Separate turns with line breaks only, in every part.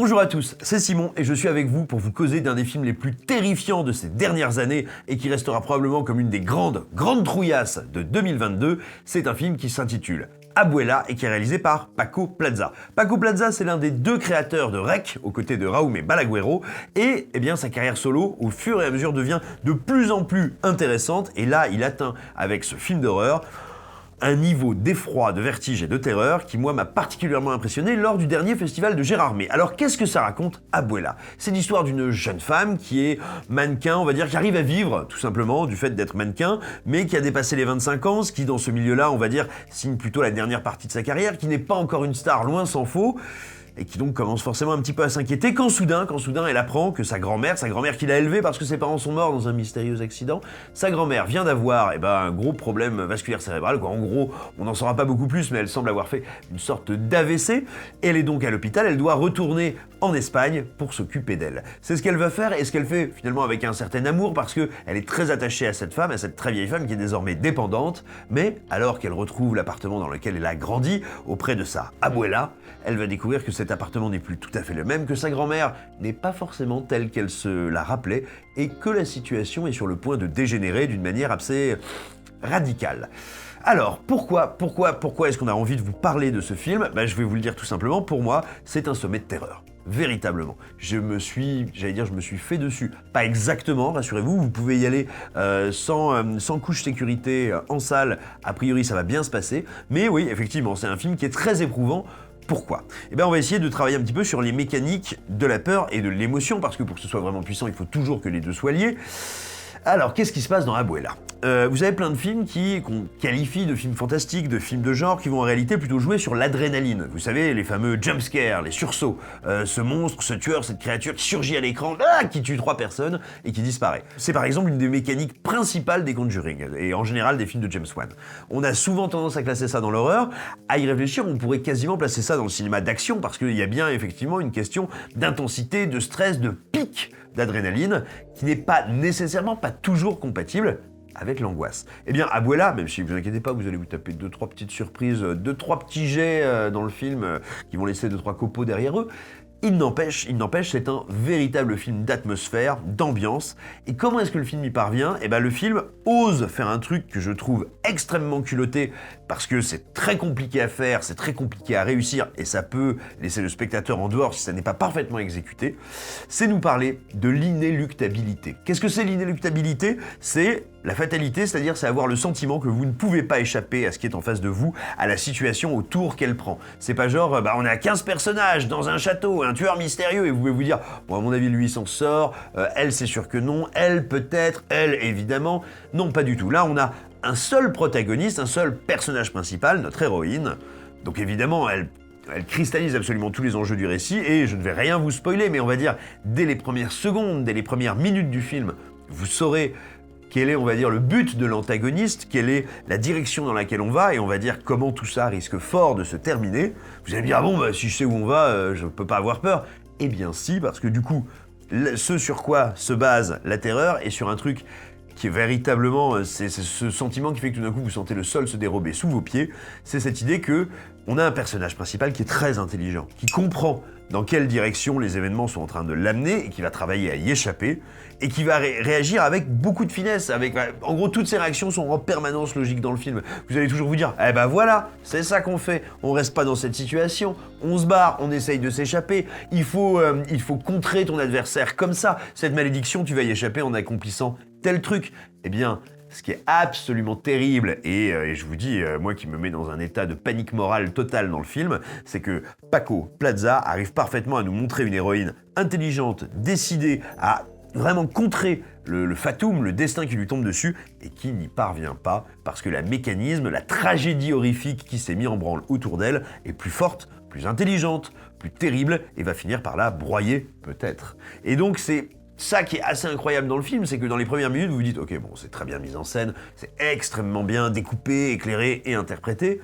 Bonjour à tous, c'est Simon et je suis avec vous pour vous causer d'un des films les plus terrifiants de ces dernières années et qui restera probablement comme une des grandes trouillasses de 2022. C'est un film qui s'intitule Abuela et qui est réalisé par Paco Plaza. Paco Plaza, c'est l'un des deux créateurs de REC, aux côtés de Jaume Balagueró, et sa carrière solo, au fur et à mesure, devient de plus en plus intéressante, et là, il atteint, avec ce film d'horreur, un niveau d'effroi, de vertige et de terreur qui, moi, m'a particulièrement impressionné lors du dernier festival de Gérardmer. Alors, qu'est-ce que ça raconte, Abuela? C'est l'histoire d'une jeune femme qui est mannequin, on va dire, qui arrive à vivre, tout simplement, du fait d'être mannequin, mais qui a dépassé les 25 ans, ce qui, dans ce milieu-là, on va dire, signe plutôt la dernière partie de sa carrière, qui n'est pas encore une star, loin s'en faut, et qui donc commence forcément un petit peu à s'inquiéter quand soudain, elle apprend que sa grand-mère qui l'a élevée parce que ses parents sont morts dans un mystérieux accident, sa grand-mère vient d'avoir un gros problème vasculaire cérébral, quoi. En gros, on n'en saura pas beaucoup plus, mais elle semble avoir fait une sorte d'AVC. Elle est donc à l'hôpital, elle doit retourner en Espagne pour s'occuper d'elle. C'est ce qu'elle va faire et ce qu'elle fait finalement avec un certain amour parce qu'elle est très attachée à cette femme, à cette très vieille femme qui est désormais dépendante, mais alors qu'elle retrouve l'appartement dans lequel elle a grandi auprès de sa abuela, elle va découvrir que cet appartement n'est plus tout à fait le même, que sa grand-mère n'est pas forcément telle qu'elle se la rappelait et que la situation est sur le point de dégénérer d'une manière assez radicale. Alors, pourquoi est-ce qu'on a envie de vous parler de ce film? Je vais vous le dire tout simplement, pour moi, c'est un sommet de terreur. Véritablement. Je me suis fait dessus. Pas exactement, rassurez-vous, vous pouvez y aller sans couche sécurité en salle, a priori ça va bien se passer, mais oui, effectivement, c'est un film qui est très éprouvant. Pourquoi? On va essayer de travailler un petit peu sur les mécaniques de la peur et de l'émotion, parce que pour que ce soit vraiment puissant, il faut toujours que les deux soient liés. Alors, qu'est-ce qui se passe dans Abuela? Vous avez plein de films qu'on qualifie de films fantastiques, de films de genre, qui vont en réalité plutôt jouer sur l'adrénaline. Vous savez, les fameux jumpscares, les sursauts. Ce monstre, ce tueur, cette créature qui surgit à l'écran, qui tue 3 personnes et qui disparaît. C'est par exemple une des mécaniques principales des Conjuring, et en général des films de James Wan. On a souvent tendance à classer ça dans l'horreur. À y réfléchir, on pourrait quasiment placer ça dans le cinéma d'action, parce qu'il y a bien effectivement une question d'intensité, de stress, de pic d'adrénaline, qui n'est pas nécessairement, pas toujours compatible avec l'angoisse. Abuela, même si vous inquiétez pas, vous allez vous taper 2-3 petites surprises, 2-3 petits jets dans le film qui vont laisser 2-3 copeaux derrière eux. Il n'empêche, c'est un véritable film d'atmosphère, d'ambiance. Et comment est-ce que le film y parvient? Le film ose faire un truc que je trouve extrêmement culotté, parce que c'est très compliqué à faire, c'est très compliqué à réussir, et ça peut laisser le spectateur en dehors si ça n'est pas parfaitement exécuté. C'est nous parler de l'inéluctabilité. Qu'est-ce que c'est l'inéluctabilité? C'est la fatalité, c'est-à-dire c'est avoir le sentiment que vous ne pouvez pas échapper à ce qui est en face de vous, à la situation, au tour qu'elle prend. C'est pas genre, on a 15 personnages dans un château, un tueur mystérieux, et vous pouvez vous dire, bon, à mon avis, lui, il s'en sort, elle, c'est sûr que non, elle, peut-être, elle, évidemment. Non, pas du tout. Là, on a un seul protagoniste, un seul personnage principal, notre héroïne. Donc évidemment, elle cristallise absolument tous les enjeux du récit, et je ne vais rien vous spoiler, mais on va dire, dès les premières secondes, dès les premières minutes du film, vous saurez quel est, on va dire, le but de l'antagoniste, quelle est la direction dans laquelle on va, et on va dire comment tout ça risque fort de se terminer. Vous allez me dire, si je sais où on va, je peux pas avoir peur. Eh bien si, parce que du coup, ce sur quoi se base la terreur est sur un truc qui est véritablement, c'est ce sentiment qui fait que tout d'un coup vous sentez le sol se dérober sous vos pieds, c'est cette idée que on a un personnage principal qui est très intelligent, qui comprend dans quelle direction les événements sont en train de l'amener et qui va travailler à y échapper et qui va réagir avec beaucoup de finesse. En gros, toutes ces réactions sont en permanence logiques dans le film. Vous allez toujours vous dire, voilà, c'est ça qu'on fait. On reste pas dans cette situation, on se barre, on essaye de s'échapper. Il faut contrer ton adversaire comme ça. Cette malédiction, tu vas y échapper en accomplissant tel truc. Ce qui est absolument terrible, et je vous dis, moi qui me mets dans un état de panique morale totale dans le film, c'est que Paco Plaza arrive parfaitement à nous montrer une héroïne intelligente, décidée à vraiment contrer le fatum, le destin qui lui tombe dessus, et qui n'y parvient pas, parce que la mécanisme, la tragédie horrifique qui s'est mise en branle autour d'elle est plus forte, plus intelligente, plus terrible, et va finir par la broyer, peut-être. Et donc c'est ça qui est assez incroyable dans le film, c'est que dans les premières minutes, vous vous dites « Ok, bon, c'est très bien mis en scène, c'est extrêmement bien découpé, éclairé et interprété »,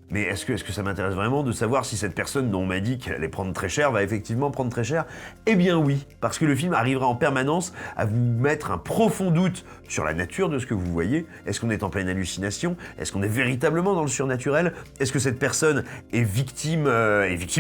Mais est-ce que ça m'intéresse vraiment de savoir si cette personne dont on m'a dit qu'elle allait prendre très cher va effectivement prendre très cher? Eh bien oui, parce que le film arrivera en permanence à vous mettre un profond doute sur la nature de ce que vous voyez. Est-ce qu'on est en pleine hallucination? Est-ce qu'on est véritablement dans le surnaturel? Est-ce que cette personne est victime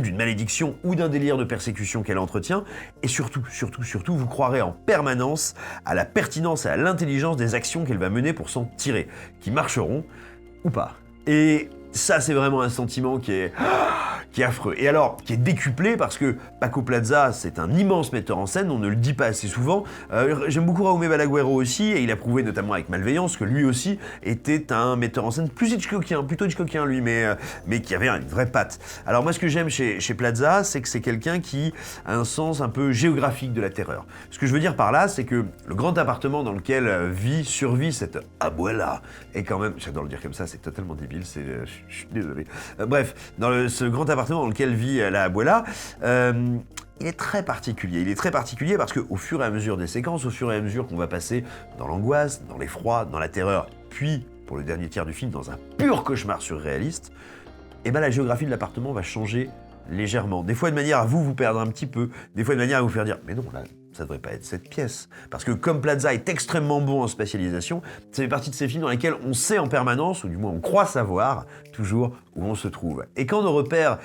d'une malédiction ou d'un délire de persécution qu'elle entretient? Et surtout, vous croirez en permanence à la pertinence et à l'intelligence des actions qu'elle va mener pour s'en tirer, qui marcheront ou pas. Et ça, c'est vraiment un sentiment qui est affreux. Et alors, qui est décuplé parce que Paco Plaza, c'est un immense metteur en scène, on ne le dit pas assez souvent. J'aime beaucoup Jaume Balaguerro aussi, et il a prouvé notamment avec Malveillance que lui aussi était un metteur en scène plutôt Hitchcockien lui, mais qui avait une vraie patte. Alors moi, ce que j'aime chez Plaza, c'est que c'est quelqu'un qui a un sens un peu géographique de la terreur. Ce que je veux dire par là, c'est que le grand appartement dans lequel survit cette abuela, est quand même, j'adore le dire comme ça, c'est totalement débile, je suis désolé. Bref, ce grand appartement dans lequel vit la abuela, il est très particulier. Il est très particulier parce qu'au fur et à mesure des séquences, au fur et à mesure qu'on va passer dans l'angoisse, dans l'effroi, dans la terreur, puis, pour le dernier tiers du film, dans un pur cauchemar surréaliste, eh ben la géographie de l'appartement va changer légèrement. Des fois de manière à vous perdre un petit peu, des fois de manière à vous faire dire « mais non, là, ça devrait pas être cette pièce ». Parce que comme Plaza est extrêmement bon en spatialisation, ça fait partie de ces films dans lesquels on sait en permanence, ou du moins on croit savoir, toujours où on se trouve. Et quand nos repères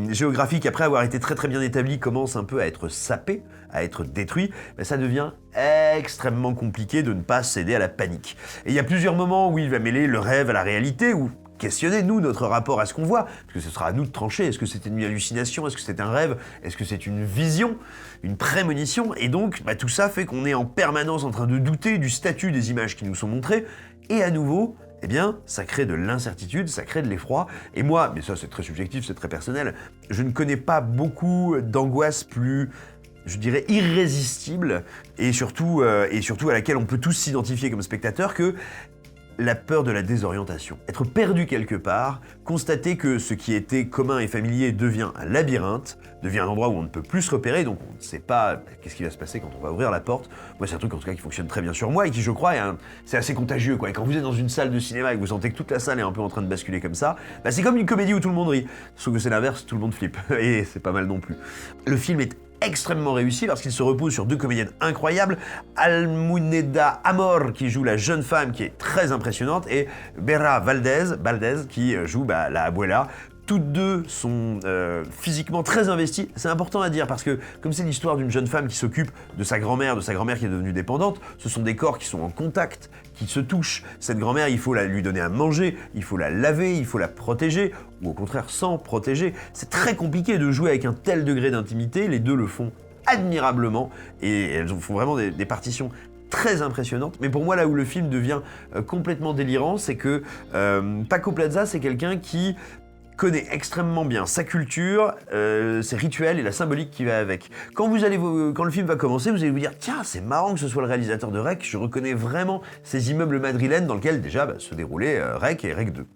géographiques, après avoir été très bien établis, commencent un peu à être sapés, à être détruits, ben ça devient extrêmement compliqué de ne pas céder à la panique. Et il y a plusieurs moments où il va mêler le rêve à la réalité, où questionner, nous, notre rapport à ce qu'on voit, parce que ce sera à nous de trancher. Est-ce que c'était une hallucination? Est-ce que c'est un rêve? Est-ce que c'est une vision? Une prémonition? Et donc, tout ça fait qu'on est en permanence en train de douter du statut des images qui nous sont montrées, et à nouveau, eh bien, ça crée de l'incertitude, ça crée de l'effroi. Et moi, mais ça c'est très subjectif, c'est très personnel, je ne connais pas beaucoup d'angoisse plus, je dirais, irrésistible, et surtout à laquelle on peut tous s'identifier comme spectateurs, que la peur de la désorientation. Être perdu quelque part, constater que ce qui était commun et familier devient un labyrinthe, devient un endroit où on ne peut plus se repérer, donc on ne sait pas qu'est-ce qui va se passer quand on va ouvrir la porte. Moi, c'est un truc en tout cas qui fonctionne très bien sur moi et qui, je crois, c'est assez contagieux, quoi. Et quand vous êtes dans une salle de cinéma et que vous sentez que toute la salle est un peu en train de basculer comme ça, c'est comme une comédie où tout le monde rit. Sauf que c'est l'inverse, tout le monde flippe. Et c'est pas mal non plus. Le film est extrêmement réussi parce qu'il se repose sur deux comédiennes incroyables, Almuneda Amor qui joue la jeune femme qui est très impressionnante et Bera Valdez qui joue la abuela. Toutes deux sont physiquement très investies. C'est important à dire parce que comme c'est l'histoire d'une jeune femme qui s'occupe de sa grand-mère qui est devenue dépendante, ce sont des corps qui sont en contact, qui se touchent. Cette grand-mère, il faut lui donner à manger, il faut la laver, il faut la protéger, ou au contraire sans protéger. C'est très compliqué de jouer avec un tel degré d'intimité, les deux le font admirablement et elles font vraiment des partitions très impressionnantes. Mais pour moi, là où le film devient complètement délirant, c'est que Paco Plaza, c'est quelqu'un qui connaît extrêmement bien sa culture, ses rituels et la symbolique qui va avec. Quand le film va commencer, vous allez vous dire « Tiens, c'est marrant que ce soit le réalisateur de REC, je reconnais vraiment ces immeubles madrilènes dans lesquels déjà se déroulait REC et REC 2. »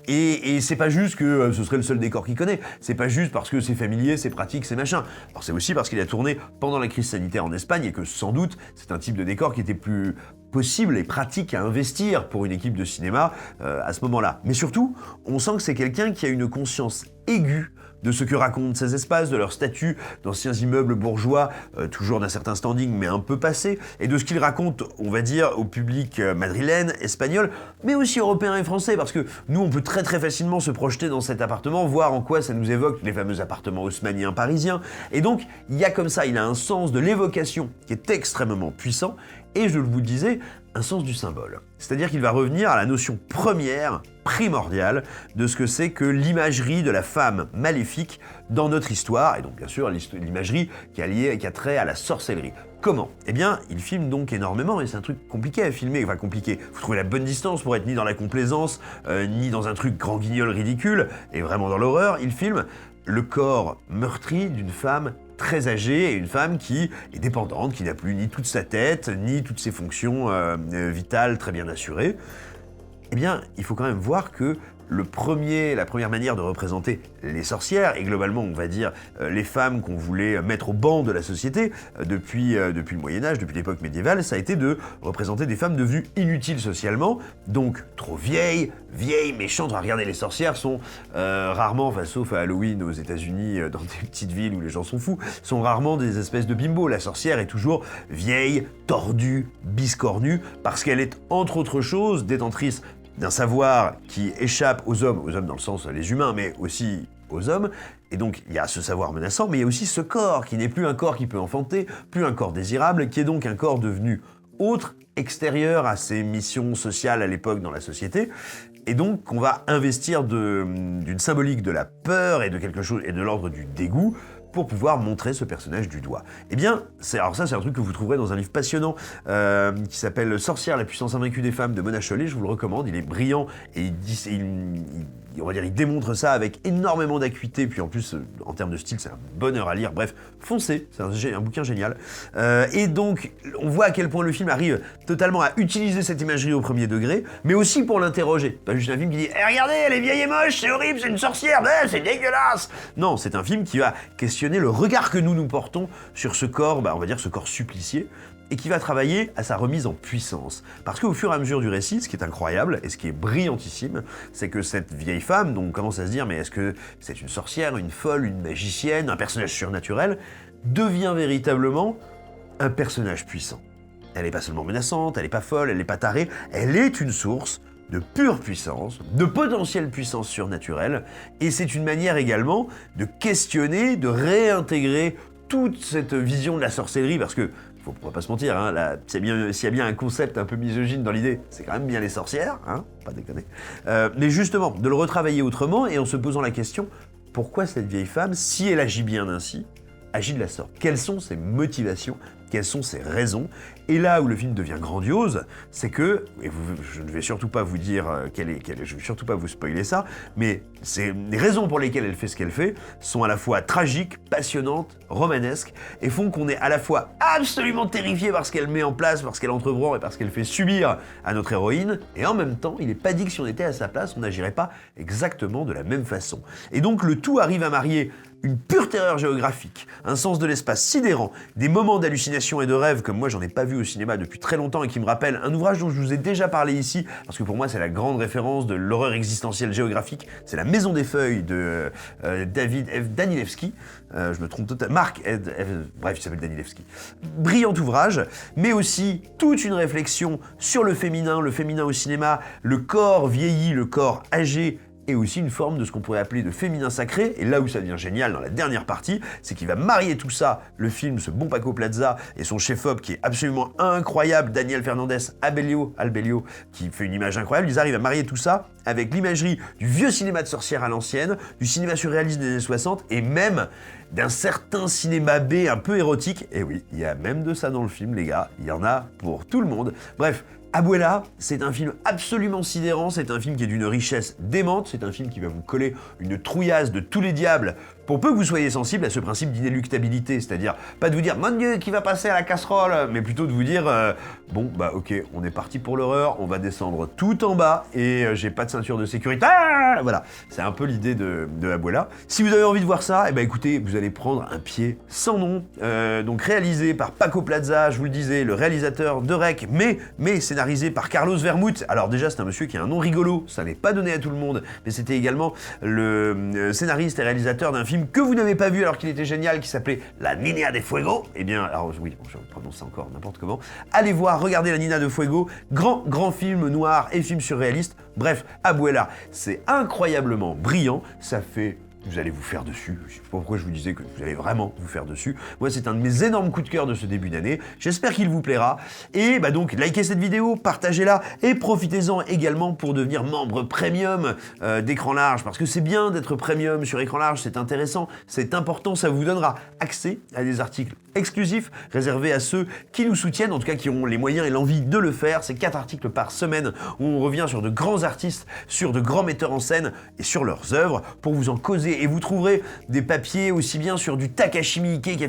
Et c'est pas juste que ce serait le seul décor qu'il connaît, c'est pas juste parce que c'est familier, c'est pratique, c'est machin. Alors c'est aussi parce qu'il a tourné pendant la crise sanitaire en Espagne et que sans doute c'est un type de décor qui était plus possible et pratique à investir pour une équipe de cinéma à ce moment-là. Mais surtout, on sent que c'est quelqu'un qui a une conscience aiguë de ce que racontent ces espaces, de leur statut d'anciens immeubles bourgeois, toujours d'un certain standing mais un peu passé, et de ce qu'ils racontent, on va dire, au public madrilène, espagnol, mais aussi européen et français, parce que nous, on peut très facilement se projeter dans cet appartement, voir en quoi ça nous évoque les fameux appartements haussmanniens parisiens, et donc, il y a comme ça, il a un sens de l'évocation qui est extrêmement puissant, et je vous le disais, un sens du symbole. C'est-à-dire qu'il va revenir à la notion première, primordiale, de ce que c'est que l'imagerie de la femme maléfique dans notre histoire, et donc bien sûr l'imagerie qui a trait à la sorcellerie. Comment? Eh bien, il filme donc énormément, et c'est un truc compliqué à filmer, enfin compliqué. Faut trouver la bonne distance pour être ni dans la complaisance, ni dans un truc grand guignol ridicule, et vraiment dans l'horreur. Il filme le corps meurtri d'une femme très âgée et une femme qui est dépendante, qui n'a plus ni toute sa tête, ni toutes ses fonctions vitales très bien assurées. Eh bien, il faut quand même voir que la première manière de représenter les sorcières, et globalement, on va dire, les femmes qu'on voulait mettre au banc de la société depuis le Moyen-Âge, depuis l'époque médiévale, ça a été de représenter des femmes devenues inutiles socialement, donc trop vieilles, méchantes. Regardez, les sorcières sont rarement, enfin, sauf à Halloween aux États-Unis, dans des petites villes où les gens sont fous, sont rarement des espèces de bimbos. La sorcière est toujours vieille, tordue, biscornue, parce qu'elle est, entre autres choses, détentrice d'un savoir qui échappe aux hommes dans le sens les humains, mais aussi aux hommes, et donc il y a ce savoir menaçant, mais il y a aussi ce corps, qui n'est plus un corps qui peut enfanter, plus un corps désirable, qui est donc un corps devenu autre, extérieur à ses missions sociales à l'époque dans la société, et donc qu'on va investir d'une symbolique de la peur et de quelque chose, et de l'ordre du dégoût, pour pouvoir montrer ce personnage du doigt. Eh bien, alors ça c'est un truc que vous trouverez dans un livre passionnant qui s'appelle « Sorcière, la puissance invaincue des femmes » de Mona Chollet, je vous le recommande, il est brillant et il démontre ça avec énormément d'acuité, puis en plus, en termes de style, c'est un bonheur à lire. Bref, foncez, c'est un bouquin génial. Et donc, on voit à quel point le film arrive totalement à utiliser cette imagerie au premier degré, mais aussi pour l'interroger. Pas juste un film qui dit « regardez, elle est vieille et moche, c'est horrible, c'est une sorcière, c'est dégueulasse !» Non, c'est un film qui va questionner le regard que nous portons sur ce corps, on va dire ce corps supplicié, et qui va travailler à sa remise en puissance. Parce qu'au fur et à mesure du récit, ce qui est incroyable, et ce qui est brillantissime, c'est que cette vieille femme, dont on commence à se dire, mais est-ce que c'est une sorcière, une folle, une magicienne, un personnage surnaturel, devient véritablement un personnage puissant. Elle n'est pas seulement menaçante, elle n'est pas folle, elle n'est pas tarée, elle est une source de pure puissance, de potentielle puissance surnaturelle, et c'est une manière également de questionner, de réintégrer toute cette vision de la sorcellerie, parce que, on va pas se mentir, hein, s'il y a bien un concept un peu misogyne dans l'idée, c'est quand même bien les sorcières, hein, pas déconner. Mais justement, de le retravailler autrement, et en se posant la question, pourquoi cette vieille femme, si elle agit bien ainsi, agit de la sorte? Quelles sont ses motivations? Quelles sont ses raisons? Et là où le film devient grandiose, c'est que, et je ne vais surtout pas vous dire je ne vais surtout pas vous spoiler ça, mais les raisons pour lesquelles elle fait ce qu'elle fait sont à la fois tragiques, passionnantes, romanesques, et font qu'on est à la fois absolument terrifié par ce qu'elle met en place, par ce qu'elle entreprend et par ce qu'elle fait subir à notre héroïne, et en même temps, il n'est pas dit que si on était à sa place, on n'agirait pas exactement de la même façon. Et donc le tout arrive à marier une pure terreur géographique, un sens de l'espace sidérant, des moments d'hallucination et de rêve comme moi j'en ai pas vu au cinéma depuis très longtemps et qui me rappellent un ouvrage dont je vous ai déjà parlé ici, parce que pour moi c'est la grande référence de l'horreur existentielle géographique, c'est La Maison des Feuilles de David F. Danilewski, je me trompe totalement, bref il s'appelle Danilewski. Brillant ouvrage, mais aussi toute une réflexion sur le féminin au cinéma, le corps vieilli, le corps âgé, et aussi une forme de ce qu'on pourrait appeler de féminin sacré, et là où ça devient génial dans la dernière partie, c'est qu'il va marier tout ça, le film, ce bon Paco Plaza, et son chef-op qui est absolument incroyable, Daniel Fernandez Albello, qui fait une image incroyable, ils arrivent à marier tout ça avec l'imagerie du vieux cinéma de sorcières à l'ancienne, du cinéma surréaliste des années 60, et même d'un certain cinéma B un peu érotique, et oui, il y a même de ça dans le film les gars, il y en a pour tout le monde. Bref, Abuela, c'est un film absolument sidérant, c'est un film qui est d'une richesse démente, c'est un film qui va vous coller une trouillasse de tous les diables pour peu que vous soyez sensible à ce principe d'inéluctabilité, c'est-à-dire pas de vous dire « Mon Dieu, qui va passer à la casserole ?» mais plutôt de vous dire bon, bah ok, on est parti pour l'horreur, on va descendre tout en bas et j'ai pas de ceinture de sécurité. Ah voilà, c'est un peu l'idée de Abuela. Si vous avez envie de voir ça, eh ben écoutez, vous allez prendre un pied sans nom, donc réalisé par Paco Plaza, je vous le disais, le réalisateur de Rec, mais scénarisé par Carlos Vermouth. Alors déjà, c'est un monsieur qui a un nom rigolo, ça n'est pas donné à tout le monde, mais c'était également le scénariste et réalisateur d'un film que vous n'avez pas vu alors qu'il était génial, qui s'appelait La Niña de Fuego. Eh bien, alors oui, bon, je prononce ça encore n'importe comment. Allez voir, regardez La Niña de Fuego, grand film noir et film surréaliste. Bref, Abuela, c'est incroyablement brillant, ça fait... Vous allez vous faire dessus. Je sais pas pourquoi je vous disais que vous allez vraiment vous faire dessus. Moi, c'est un de mes énormes coups de cœur de ce début d'année. J'espère qu'il vous plaira. Et bah donc, likez cette vidéo, partagez-la et profitez-en également pour devenir membre premium d'Écran Large. Parce que c'est bien d'être premium sur Écran Large, c'est intéressant, c'est important, ça vous donnera accès à des articles exclusifs réservés à ceux qui nous soutiennent, en tout cas qui ont les moyens et l'envie de le faire. C'est 4 articles par semaine où on revient sur de grands artistes, sur de grands metteurs en scène et sur leurs œuvres pour vous en causer chercher et vous trouverez des papiers aussi bien sur du Takashi Miike qui a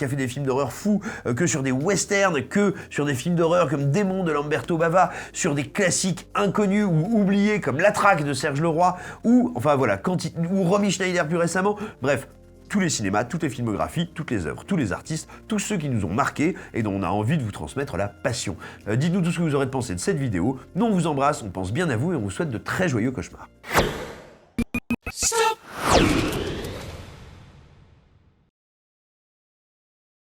fait des films d'horreur fous, que sur des westerns, que sur des films d'horreur comme Démon de Lamberto Bava, sur des classiques inconnus ou oubliés comme La Traque de Serge Leroy, ou enfin voilà, ou Romy Schneider plus récemment, bref. Tous les cinémas, toutes les filmographies, toutes les œuvres, tous les artistes, tous ceux qui nous ont marqués et dont on a envie de vous transmettre la passion. Dites-nous tout ce que vous aurez pensé de cette vidéo. Nous on vous embrasse, on pense bien à vous et on vous souhaite de très joyeux cauchemars.